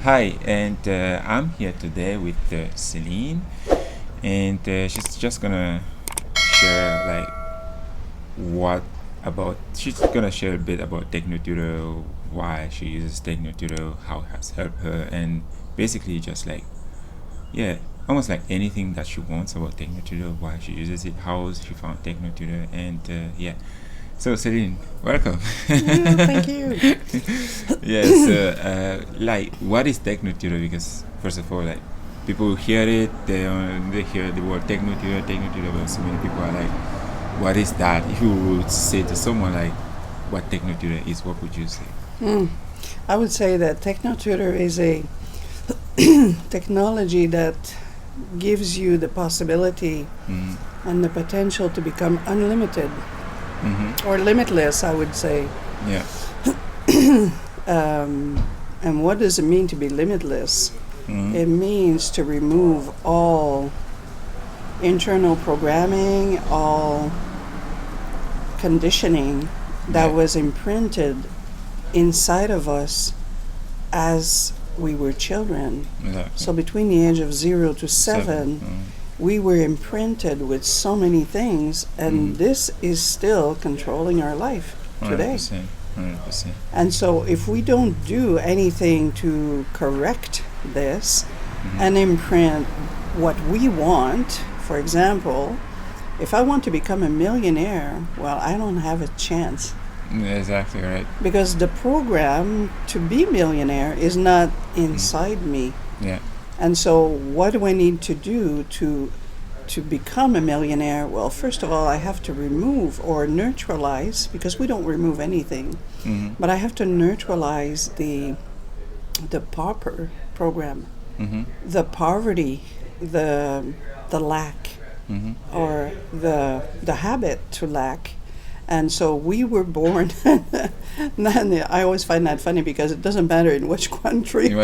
Hi, and I'm here today with Celine, and she's just gonna share like what about. She's gonna share a bit about TechnoTutor, why she uses TechnoTutor, how it has helped her, and basically just like yeah, almost like anything that she wants about TechnoTutor, why she uses it, how she found TechnoTutor, and yeah. So Celine, welcome. Yeah, thank you. Yes, like what is TechnoTutor? Because first of all, like people hear it, they hear the word TechnoTutor, but so many people are like, what is that? If you would say to someone like, what TechnoTutor is, what would you say? I would say that TechnoTutor is a technology that gives you the possibility and the potential to become unlimited or limitless, I would say. Yeah. And what does it mean to be limitless? It means to remove all internal programming, all conditioning that was imprinted inside of us as we were children. Exactly. So between the age of 0 to 7, we were imprinted with so many things, and this is still controlling our life today. 100%. And so if we don't do anything to correct this and imprint what we want, for example, if I want to become a millionaire, well, I don't have a chance. Exactly right. Because the program to be millionaire is not inside me. Yeah. And so what do I need to do to become a millionaire? Well, first of all, I have to remove or neutralize, because we don't remove anything, but I have to neutralize the pauper program, the poverty, the lack, or the habit to lack. And so we were born, and I always find that funny because it doesn't matter in which country, you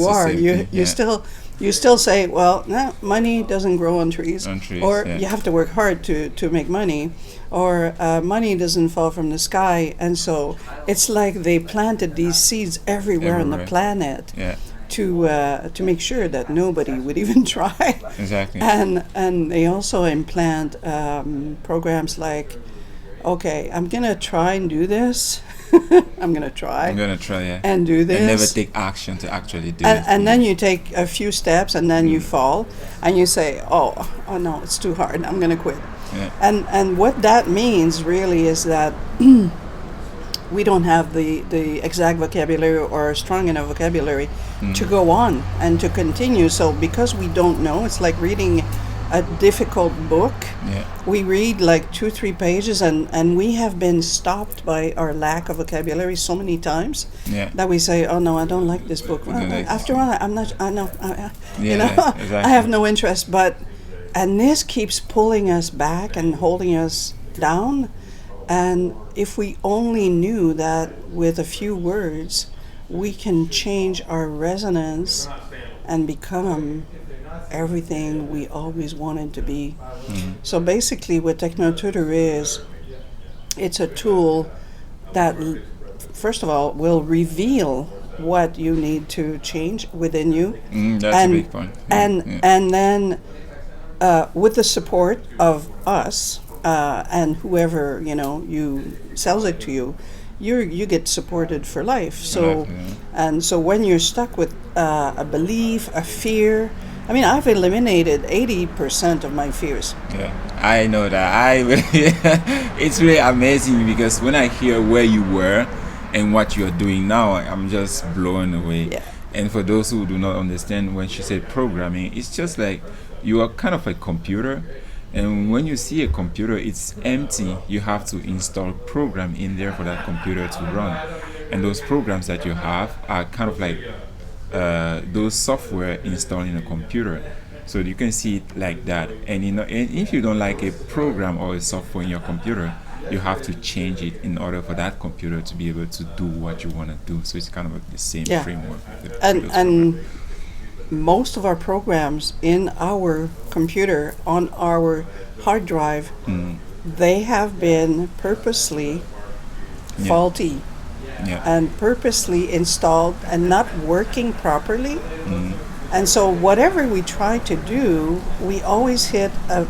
are. You still say, well, no, money doesn't grow on trees, or you have to work hard to make money, or money doesn't fall from the sky. And so it's like they planted these seeds everywhere on the planet. Yeah. To make sure that nobody would even try. Exactly. And they also implant programs like, okay, I'm gonna try and do this. I'm gonna try, yeah. And do this. And never take action to actually do it. And then you take a few steps, and then you fall, and you say, oh no, it's too hard. I'm gonna quit. Yeah. And what that means really is that we don't have the exact vocabulary or strong enough vocabulary to go on and to continue. So because we don't know, it's like reading a difficult book. Yeah. We read like 2-3 pages, and we have been stopped by our lack of vocabulary so many times that we say, oh no, I don't like this book. Well, after all, I'm not, I know, Exactly. I have no interest. And this keeps pulling us back and holding us down. And if we only knew that with a few words, we can change our resonance and become everything we always wanted to be. So basically what TechnoTutor is, it's a tool that, first of all, will reveal what you need to change within you. That's a big point. And then with the support of us, and whoever you sells it to you, you get supported for life. So and so when you're stuck with a belief, a fear, I mean, I've eliminated 80% of my fears. Yeah, I know that. It's really amazing because when I hear where you were and what you're doing now, I'm just blown away. Yeah. And for those who do not understand, when she said programming, it's just like you are kind of a computer. And when you see a computer, it's empty. You have to install program in there for that computer to run. And those programs that you have are kind of like those software installed in a computer. So you can see it like that. And and if you don't like a program or a software in your computer, you have to change it in order for that computer to be able to do what you want to do. So it's kind of like the same framework. And most of our programs in our computer, on our hard drive, they have been purposely faulty. Yeah. and purposely installed and not working properly. And so whatever we try to do, we always hit a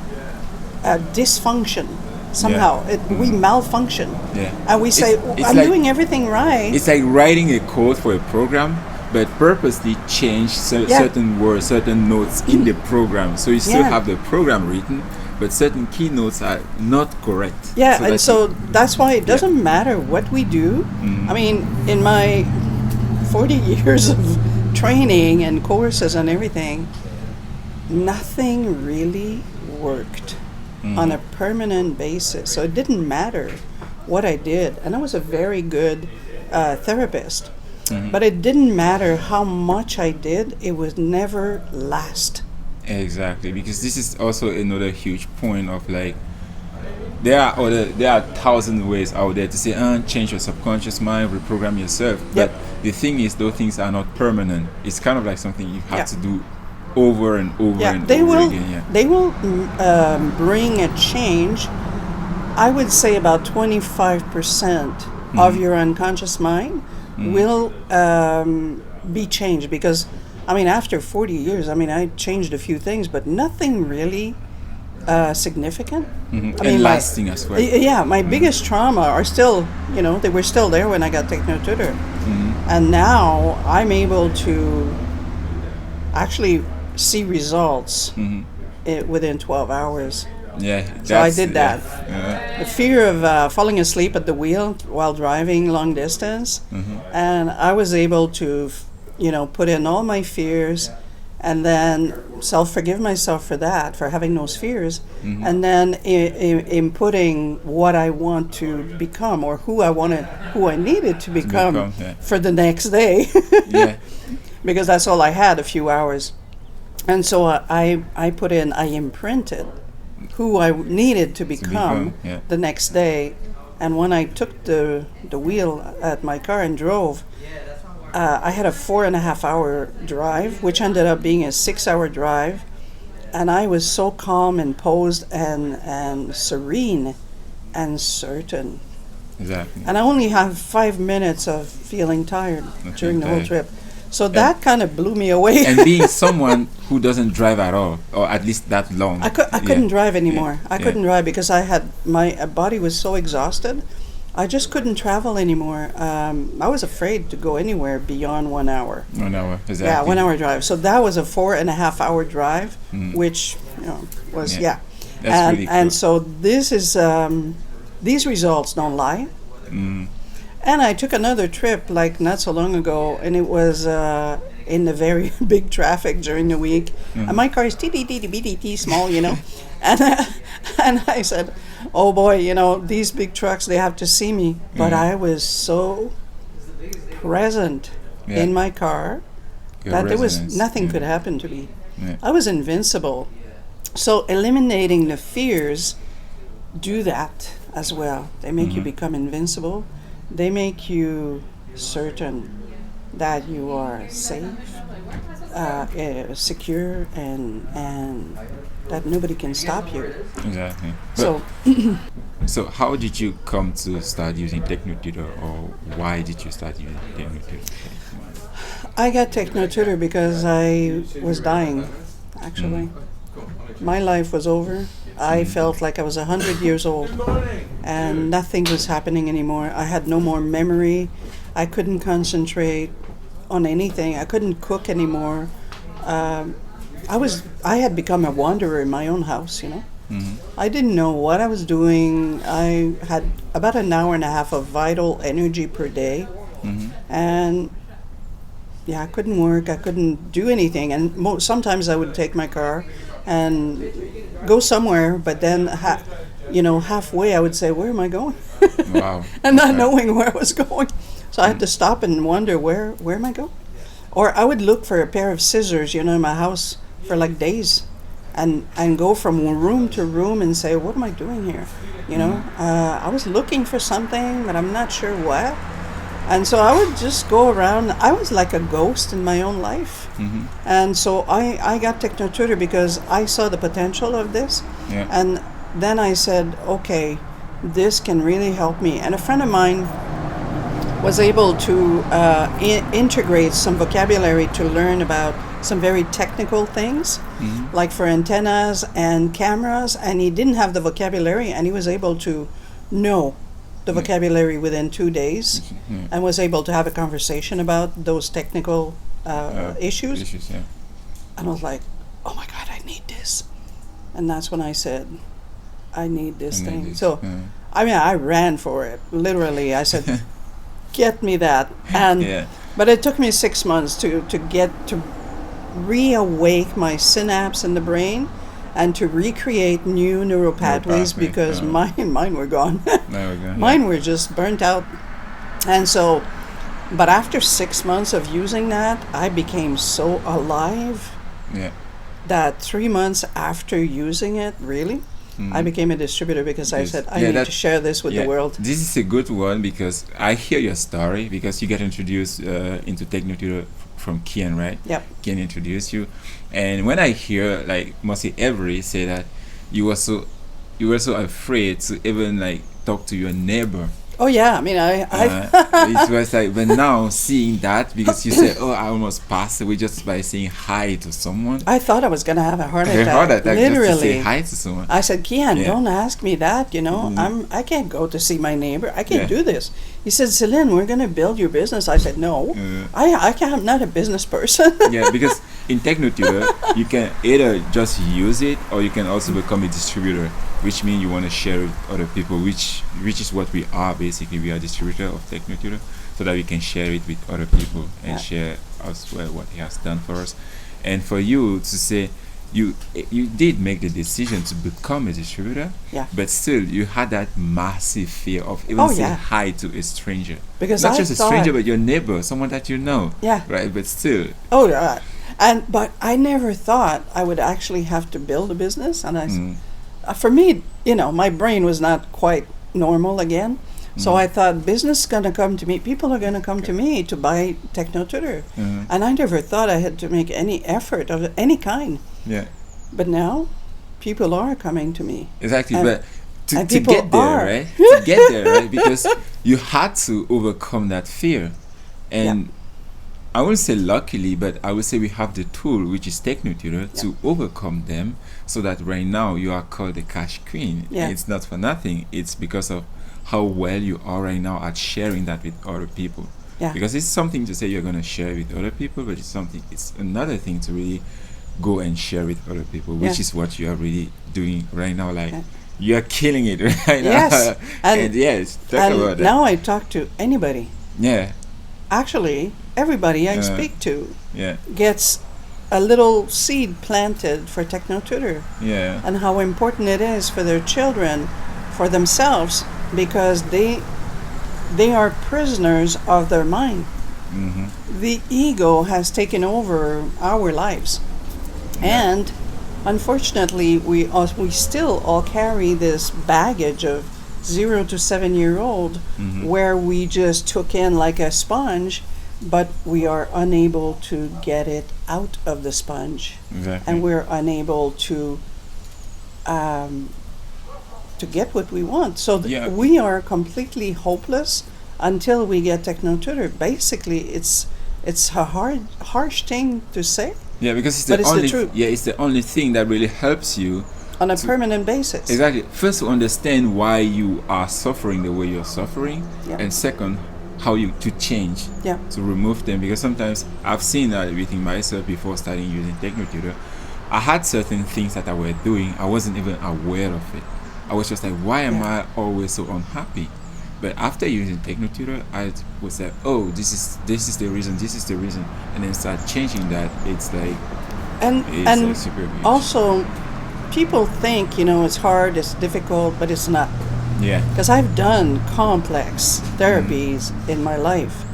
dysfunction somehow. We malfunction. Yeah. And we say, it's I'm like- doing everything right. It's like writing a code for a program, but purposely change certain words, certain notes in the program. So you still Yeah. have the program written, but certain keynotes are not correct. Yeah, and that so you- that's why it doesn't matter what we do. I mean, in my 40 years of training and courses and everything, nothing really worked on a permanent basis. So it didn't matter what I did. And I was a very good therapist. But it didn't matter how much I did, it would never last. Exactly, because this is also another huge point of like there are 1,000 ways out there to say change your subconscious mind, reprogram yourself. But the thing is, those things are not permanent. It's kind of like something you have to do over and over and they over will, again. Yeah. They will bring a change. I would say about 25% of your unconscious mind will be changed, because I mean, after 40 years, I mean, I changed a few things, but nothing really significant. And lasting as well. Yeah, my biggest trauma are still, they were still there when I got TechnoTutor. And now I'm able to actually see results within 12 hours. Yeah. So I did that. Yeah. The fear of falling asleep at the wheel while driving long distance. And I was able to, put in all my fears and then self-forgive myself for that, for having those fears. And then in putting what I want to become, or who I needed to become for the next day. Yeah. Because that's all I had, a few hours. And so I imprinted who I needed to become the next day. And when I took the wheel at my car and drove, I had a 4.5 hour drive, which ended up being a 6-hour drive. And I was so calm and posed and serene and certain. Exactly. And I only have 5 minutes of feeling tired during the whole trip. So that kind of blew me away. And being someone who doesn't drive at all, or at least that long. I couldn't drive anymore. I couldn't drive because my body was so exhausted. I just couldn't travel anymore. I was afraid to go anywhere beyond 1 hour. 1 hour, exactly. Yeah, 1 hour drive. So that was a 4.5 hour drive, which was That's really cool. And so this is these results don't lie. And I took another trip like not so long ago, and it was in the very big traffic during the week. And my car is teeny small, and I said, oh boy, these big trucks, they have to see me. But I was so present in my car that there was nothing could happen to me. I was invincible. So eliminating the fears do that as well. They make you become invincible. They make you certain that you are safe, secure, and that nobody can stop you. Exactly. So how did you come to start using TechnoTutor, or why did you start using TechnoTutor? I got TechnoTutor because I was dying, actually. My life was over. I felt like I was 100 years old and nothing was happening anymore. I had no more memory. I couldn't concentrate on anything. I couldn't cook anymore. I had become a wanderer in my own house, I didn't know what I was doing. I had about 1.5 hours of vital energy per day. And I couldn't work. I couldn't do anything. And sometimes I would take my car and go somewhere, but then halfway I would say, where am I going? Wow. And not knowing where I was going. So I had to stop and wonder, where am I going? Or I would look for a pair of scissors, in my house for like days and go from room to room and say, what am I doing here? I was looking for something, but I'm not sure what. And so I would just go around. I was like a ghost in my own life. And so I got TechnoTutor because I saw the potential of this. Yeah. And then I said, okay, this can really help me. And a friend of mine was able to integrate some vocabulary to learn about some very technical things, like for antennas and cameras, and he didn't have the vocabulary, and he was able to know the vocabulary within 2 days, and was able to have a conversation about those technical issues. Yeah. And I was like, oh my God, I need this. And that's when I said, I need this thing. So, I mean, I ran for it, literally. I said, get me that. And but it took me 6 months to get to reawake my synapse in the brain and to recreate new neural pathways because mine were gone. Mine were just burnt out. And so, but after 6 months of using that, I became so alive that 3 months after using it, really, I became a distributor because I said, I need to share this with the world. This is a good one because I hear your story because you get introduced into TechnoTutor from Kian, right? Yep. Kian introduced you. And when I hear, like, mostly every say that you were so afraid to even, like, talk to your neighbor. Oh yeah, I mean, it was like, but now seeing that, because you said, "Oh, I almost passed away just by saying hi to someone." I thought I was gonna have a heart attack. Literally, just to say hi to someone. I said, "Kian, don't ask me that. You know, I can't go to see my neighbor. I can't do this." He said, "Celine, we're gonna build your business." I said, "No, I can't. I'm not a business person." Yeah, because in TechnoTutor, you can either just use it or you can also become a distributor, which means you want to share with other people, which is what we are basically. We are a distributor of TechnoTutor, so that we can share it with other people and share as well what he has done for us. And for you to say, you did make the decision to become a distributor, but still you had that massive fear of even saying hi to a stranger. Because not just a stranger, but your neighbor, someone that you know. Yeah. Right, but still. Oh, yeah. But I never thought I would actually have to build a business. And for me, you know, my brain was not quite normal again. So I thought business is going to come to me. People are going to come to me to buy TechnoTutor. And I never thought I had to make any effort of any kind. Yeah. But now, people are coming to me. Exactly, and, but to get there, right? To get there, right? Because you had to overcome that fear. And I wouldn't say luckily, but I would say we have the tool, which is TechnoTutor, to overcome them, so that right now you are called the cash queen. Yeah. It's not for nothing. It's because of how well you are right now at sharing that with other people. Yeah. Because it's something to say you're going to share with other people, but it's another thing to really go and share with other people, which is what you are really doing right now. Like, you're killing it right now. Yes. And talk about that. Now I talk to anybody. Yeah. Actually, everybody I speak to gets a little seed planted for TechnoTutor. Yeah. And how important it is for their children, for themselves, because they are prisoners of their mind. The ego has taken over our lives. And unfortunately, we still all carry this baggage of 0 to 7 year old where we just took in like a sponge, but we are unable to get it out of the sponge. Exactly. And we're unable to get what we want. So we are completely hopeless until we get TechnoTutor. Basically, it's a harsh thing to say. Yeah, because it's the truth. Yeah, it's the only thing that really helps you on a permanent basis. Exactly. First, to understand why you are suffering the way you're suffering, and second, how you to change, to remove them. Because sometimes I've seen that everything myself before starting using TechnoTutor. I had certain things that I were doing, I wasn't even aware of it. I was just like, why am I always so unhappy? But after using TechnoTutor, I was like, oh, this is the reason, and then start changing that. It's like, and super huge. Also, people think, it's hard, it's difficult, but it's not. Yeah. Because I've done complex therapies in my life.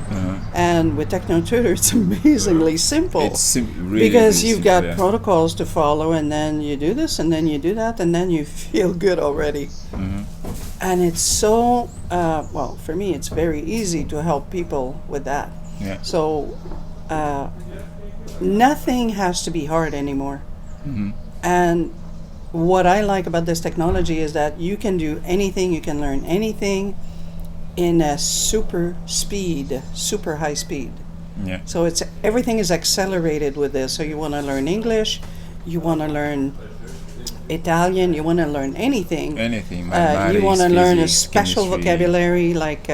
And with TechnoTutor, it's amazingly simple. It's really, because really you've simple, got protocols to follow, and then you do this, and then you do that, and then you feel good already. And it's so, for me, it's very easy to help people with that. Yeah. So nothing has to be hard anymore. And what I like about this technology is that you can do anything, you can learn anything. in a super high speed. Yeah. So it's everything is accelerated with this. So you want to learn English, you want to learn Italian, you want to learn anything. Anything. You want to learn a physics, special chemistry. vocabulary, like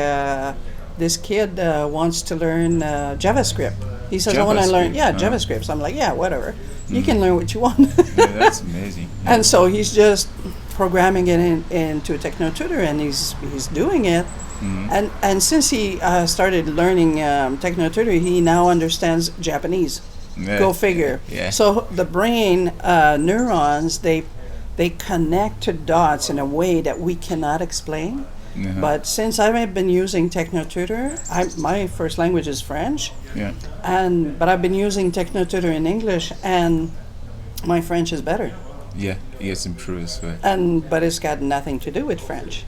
this kid wants to learn JavaScript. He says, I want to learn, JavaScript, JavaScript. So I'm like, yeah, whatever. You can learn what you want. Yeah, that's amazing. Yeah. And so he's just programming it into TechnoTutor, and he's doing it. And since he started learning TechnoTutor, he now understands Japanese. Yeah. Go figure. Yeah. So the brain neurons, they connect to dots in a way that we cannot explain. But since I've been using TechnoTutor, my first language is French. Yeah. But I've been using TechnoTutor in English, and my French is better. Yeah, it gets improved as well. But it's got nothing to do with French.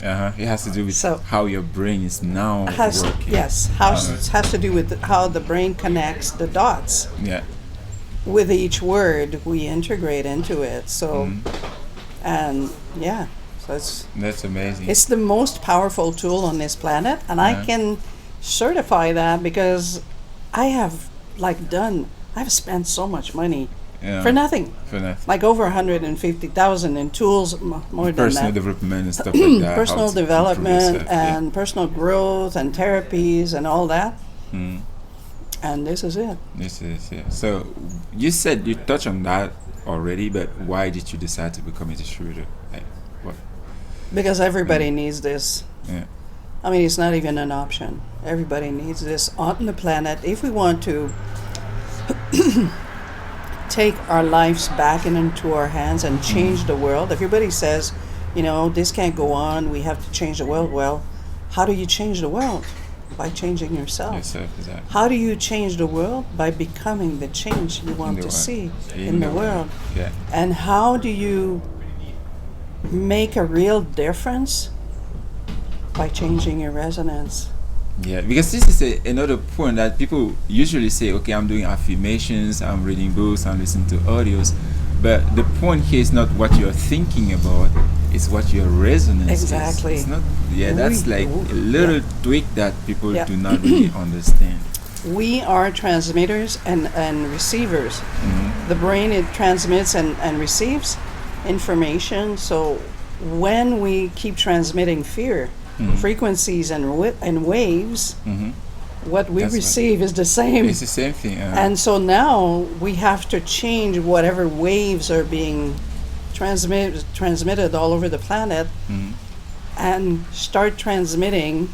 It has to do with So- how your brain is now working. Yes, has to do with how the brain connects the dots. Yeah. With each word we integrate into it. So, and yeah, so That's amazing. it's the most powerful tool on this planet, and I can certify that because I've spent so much money for nothing. For nothing. Like over 150,000 in tools, more than Personal that. development and stuff like that. Personal how to improve development yourself, and personal growth and therapies and all that. And this is it. This is, yeah. So you said you touched on that already, but why did you decide to become a distributor? Like, what? Because everybody needs this. Yeah. I mean, it's not even an option. Everybody needs this on the planet. If we want to take our lives back into our hands and change the world, everybody says, this can't go on, we have to change the world. Well, how do you change the world? By changing yourself. Exactly. How do you change the world? By becoming the change you want to see in the world. Yeah. And how do you make a real difference? By changing your resonance. Yeah, because this is another point that people usually say, okay, I'm doing affirmations, I'm reading books, I'm listening to audios, but the point here is not what you're thinking about, it's what your resonance Exactly. is. It's not, that's like a little tweak that people Yeah. do not really understand. We are transmitters and receivers. The brain, it transmits and receives information. So when we keep transmitting fear, frequencies and waves, what we receive is the same. It's the same thing. And so now we have to change whatever waves are being transmitted all over the planet and start transmitting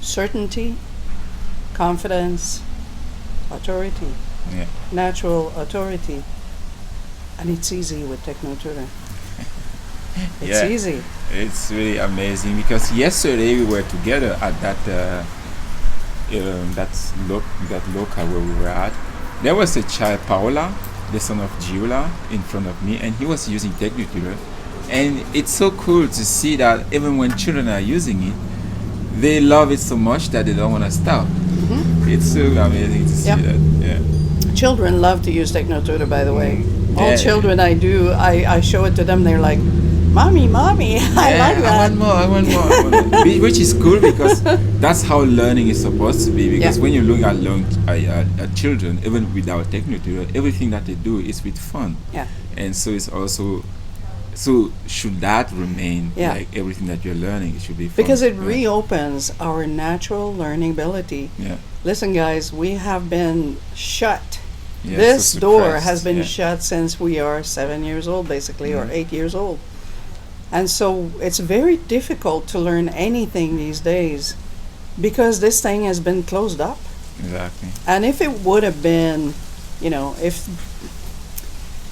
certainty, confidence, authority, natural authority. And it's easy with TechnoTutor. It's easy. It's really amazing because yesterday we were together at that local where we were at. There was a child, Paola, the son of Giula, in front of me, and he was using TechnoTutor. And it's so cool to see that even when children are using it, they love it so much that they don't want to stop. It's so amazing to see that. Yeah. Children love to use TechnoTutor, by the way. All Yeah. children I show it to them, they're like, Mommy, I like that. I want more. Which is cool because that's how learning is supposed to be. Because when you look at children, even without TechnoTutor, everything that they do is with fun. Yeah. And so it's also, so should that remain like everything that you're learning? It should be fun. Because it reopens our natural learning ability. Yeah. Listen, guys, we have been shut. Yeah, This so door suppressed, has been shut since we are 7 years old, basically, or 8 years old. And so it's very difficult to learn anything these days because this thing has been closed up. Exactly. And if it would have been, if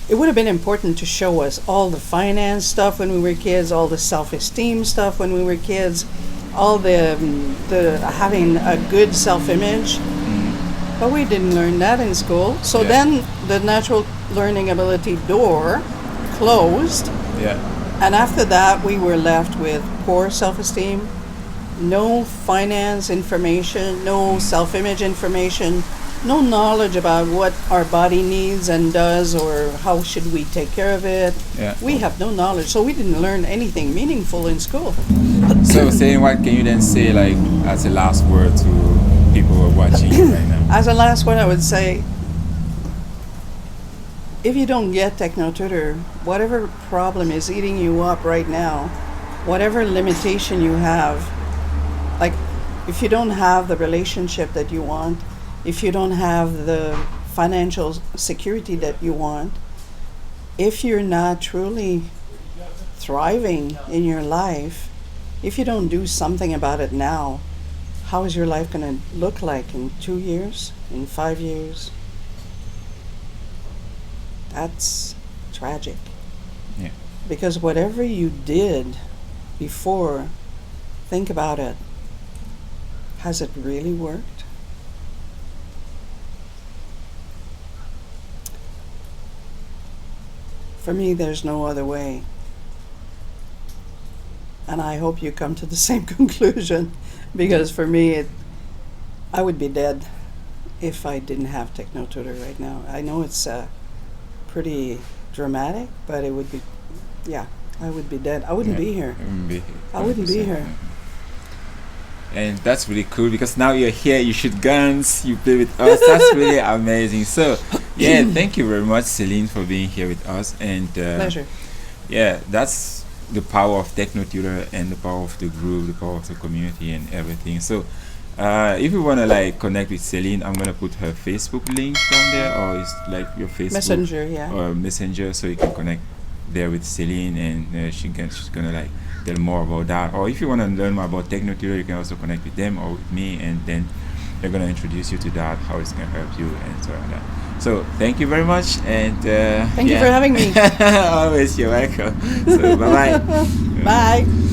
it would have been important to show us all the finance stuff when we were kids, all the self-esteem stuff when we were kids, all the having a good self-image. But we didn't learn that in school. So then the natural learning ability door closed. Yeah. And after that, we were left with poor self-esteem, no finance information, no self-image information, no knowledge about what our body needs and does, or how should we take care of it. Yeah. We have no knowledge, so we didn't learn anything meaningful in school. So, saying what can you then say, like, as a last word to people who are watching you right now? As a last one, I would say, if you don't get TechnoTutor, whatever problem is eating you up right now, whatever limitation you have, like if you don't have the relationship that you want, if you don't have the financial security that you want, if you're not truly thriving in your life, if you don't do something about it now, how is your life going to look like in 2 years, in 5 years? That's tragic. Yeah. Because whatever you did before, think about it. Has it really worked? For me, there's no other way. And I hope you come to the same conclusion, because for me, I would be dead if I didn't have TechnoTutor right now. I know it's pretty dramatic, but it would be, yeah, I would be dead. I wouldn't be here. I wouldn't be here. And that's really cool, because now you're here, you shoot guns, you play with us. That's really amazing. So, yeah, thank you very much, Celine, for being here with us. And Pleasure. yeah, that's the power of TechnoTutor and the power of the group, the power of the community and everything. So, if you want to like connect with Celine, I'm going to put her Facebook link down there, or it's like your Facebook Messenger, yeah. or Messenger, so you can connect there with Celine, and she's gonna like tell more about that. Or if you want to learn more about TechnoTutor, you can also connect with them or with me, and then they're gonna introduce you to that, how it's gonna help you and so on. So thank you very much, and Thank you for having me. always, you're welcome. So bye bye. Bye.